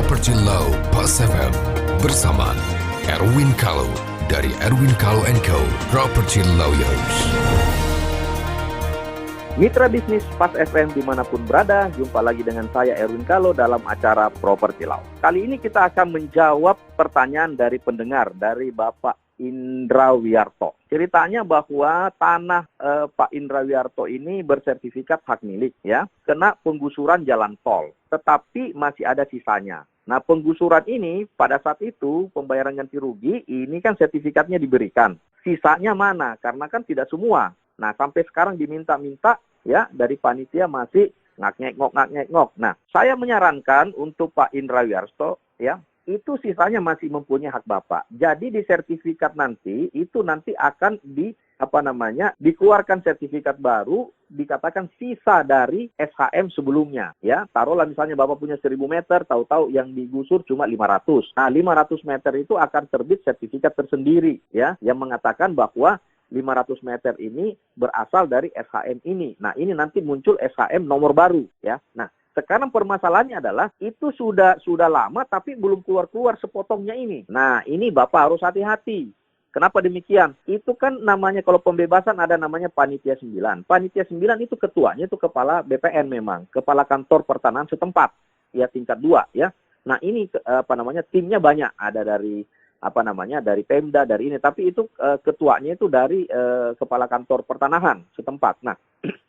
Property Law Pas FM bersama Erwin Kalau dari Erwin Kalau & Co. Property Lawyers. Mitra bisnis Pas FM dimanapun berada, jumpa lagi dengan saya Erwin Kalau dalam acara Property Law. Kali ini kita akan menjawab pertanyaan dari pendengar, dari Bapak Indra Wiarto. Ceritanya bahwa tanah Pak Indra Wiarto ini bersertifikat hak milik, ya, kena penggusuran jalan tol, tetapi masih ada sisanya. Nah, penggusuran ini pada saat itu pembayaran ganti rugi ini kan sertifikatnya diberikan. Sisanya mana? Karena kan tidak semua. Nah, sampai sekarang diminta-minta ya dari panitia masih ngak-ngek-ngok. Nah, saya menyarankan untuk Pak Indra Wiarto ya, itu sisanya masih mempunyai hak Bapak. Jadi di sertifikat nanti itu nanti akan dikeluarkan sertifikat baru, dikatakan sisa dari SHM sebelumnya, ya. Taruhlah misalnya Bapak punya 1000 meter, tahu-tahu yang digusur cuma 500. Nah, 500 meter itu akan terbit sertifikat tersendiri, ya, yang mengatakan bahwa 500 meter ini berasal dari SHM ini. Nah, ini nanti muncul SHM nomor baru, ya. Nah, sekarang permasalahannya adalah itu sudah lama tapi belum keluar sepotongnya ini. Nah, ini Bapak harus hati-hati. Kenapa demikian? Itu kan namanya kalau pembebasan ada namanya Panitia 9. Panitia 9 itu ketuanya itu kepala BPN memang, kepala kantor pertanahan setempat, ya tingkat 2 ya. Nah, ini timnya banyak, ada dari dari Pemda, dari ini, tapi itu ketuanya itu dari kepala kantor pertanahan setempat. Nah,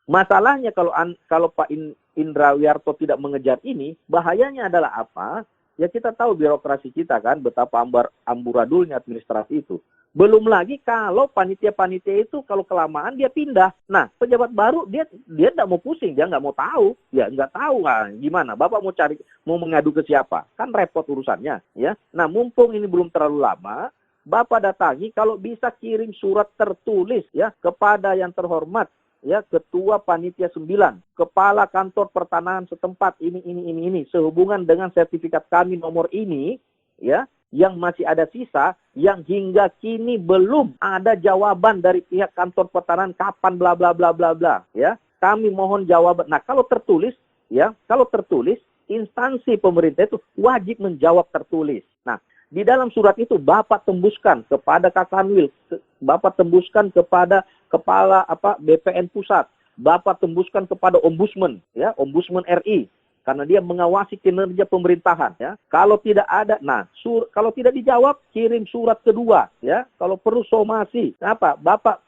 masalahnya kalau Pak Indra Wiarto tidak mengejar ini, bahayanya adalah apa? Ya kita tahu birokrasi kita kan betapa amburadulnya administrasi itu. Belum lagi kalau panitia-panitia itu kalau kelamaan dia pindah. Nah, pejabat baru dia tidak mau pusing, dia nggak mau tahu. Ya nggak tahu gimana. Bapak mau mengadu ke siapa? Kan repot urusannya. Ya. Nah, mumpung ini belum terlalu lama, Bapak datangi kalau bisa kirim surat tertulis ya kepada yang terhormat ya Ketua Panitia 9, Kepala Kantor Pertanahan setempat ini sehubungan dengan sertifikat kami nomor ini ya, yang masih ada sisa, yang hingga kini belum ada jawaban dari pihak kantor pertanahan kapan bla bla bla bla bla ya. Kami mohon jawaban. Nah, kalau tertulis instansi pemerintah itu wajib menjawab tertulis. Nah, di dalam surat itu Bapak tembuskan kepada Kakanwil, Bapak tembuskan kepada kepala BPN pusat, Bapak tembuskan kepada Ombudsman ya, Ombudsman RI. Karena dia mengawasi kinerja pemerintahan ya. Kalau tidak ada, kalau tidak dijawab, kirim surat kedua ya. Kalau perlu somasi. Kenapa? Bapak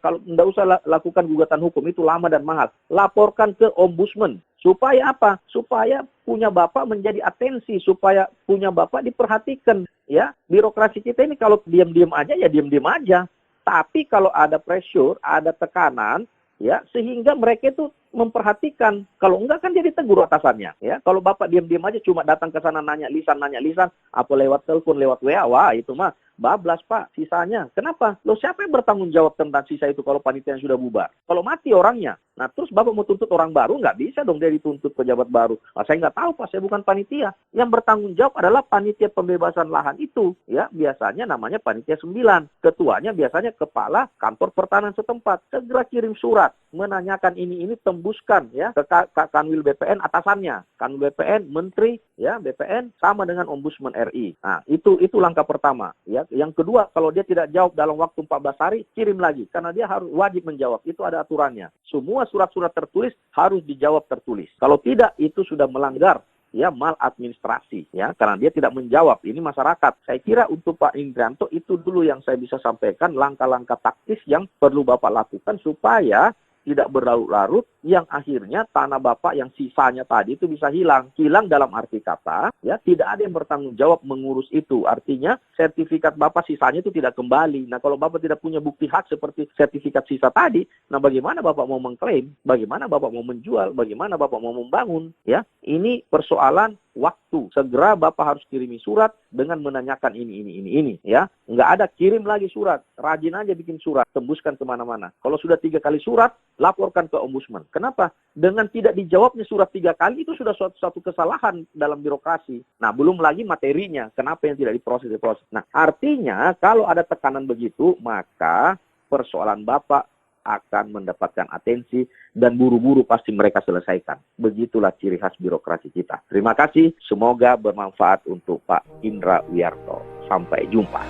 kalau tidak usah lakukan gugatan hukum, itu lama dan mahal. Laporkan ke Ombudsman. Supaya apa? Supaya punya Bapak menjadi atensi, supaya punya Bapak diperhatikan ya. Birokrasi kita ini kalau diam-diam aja ya diam-diam aja. Tapi kalau ada pressure, ada tekanan ya, sehingga mereka itu memperhatikan. Kalau enggak kan jadi tegur atasannya ya. Kalau Bapak diam-diam aja cuma datang ke sana nanya lisan apa lewat telepon, lewat WA, wah itu mah bablas Pak sisanya. Kenapa? Loh, siapa yang bertanggung jawab tentang sisa itu kalau panitia yang sudah bubar? Kalau mati orangnya. Nah, terus Bapak mau tuntut orang baru, nggak bisa dong dia dituntut pejabat baru. Saya nggak tahu Pak, saya bukan panitia. Yang bertanggung jawab adalah panitia pembebasan lahan itu. Ya, biasanya namanya Panitia 9. Ketuanya biasanya kepala kantor pertanahan setempat. Segera kirim surat menanyakan ini tembuskan ya ke Kanwil BPN atasannya. Kanwil BPN, Menteri ya BPN sama dengan Ombudsman RI. Nah, itu langkah pertama ya. Yang kedua, kalau dia tidak jawab dalam waktu 14 hari, kirim lagi karena dia harus wajib menjawab. Itu ada aturannya. Semua surat-surat tertulis harus dijawab tertulis. Kalau tidak, itu sudah melanggar ya maladministrasi ya, karena dia tidak menjawab. Ini masyarakat. Saya kira untuk Pak Indrianto itu dulu yang saya bisa sampaikan, langkah-langkah taktis yang perlu Bapak lakukan supaya tidak berlarut-larut, yang akhirnya tanah Bapak yang sisanya tadi itu bisa hilang. Hilang dalam arti kata, ya tidak ada yang bertanggung jawab mengurus itu. Artinya sertifikat Bapak sisanya itu tidak kembali. Nah, kalau Bapak tidak punya bukti hak seperti sertifikat sisa tadi, nah bagaimana Bapak mau mengklaim? Bagaimana Bapak mau menjual? Bagaimana Bapak mau membangun? Ya, ini persoalan waktu. Segera Bapak harus kirimi surat dengan menanyakan ini ya. Nggak ada kirim lagi surat. Rajin aja bikin surat, tembuskan kemana-mana. Kalau sudah 3 kali surat, laporkan ke Ombudsman. Kenapa? Dengan tidak dijawabnya surat 3 kali itu sudah suatu kesalahan dalam birokrasi. Nah, belum lagi materinya. Kenapa yang tidak diproses? Nah, artinya kalau ada tekanan begitu, maka persoalan Bapak akan mendapatkan atensi dan buru-buru pasti mereka selesaikan. Begitulah ciri khas birokrasi kita. Terima kasih, semoga bermanfaat untuk Pak Indra Wiyarto. Sampai jumpa.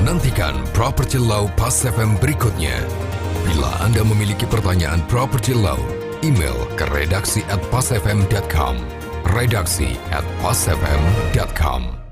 Nantikan Property Law Pas FM berikutnya. Bila Anda memiliki pertanyaan Property Law, email ke redaksi@pasfm.com. redaksi@pasfm.com.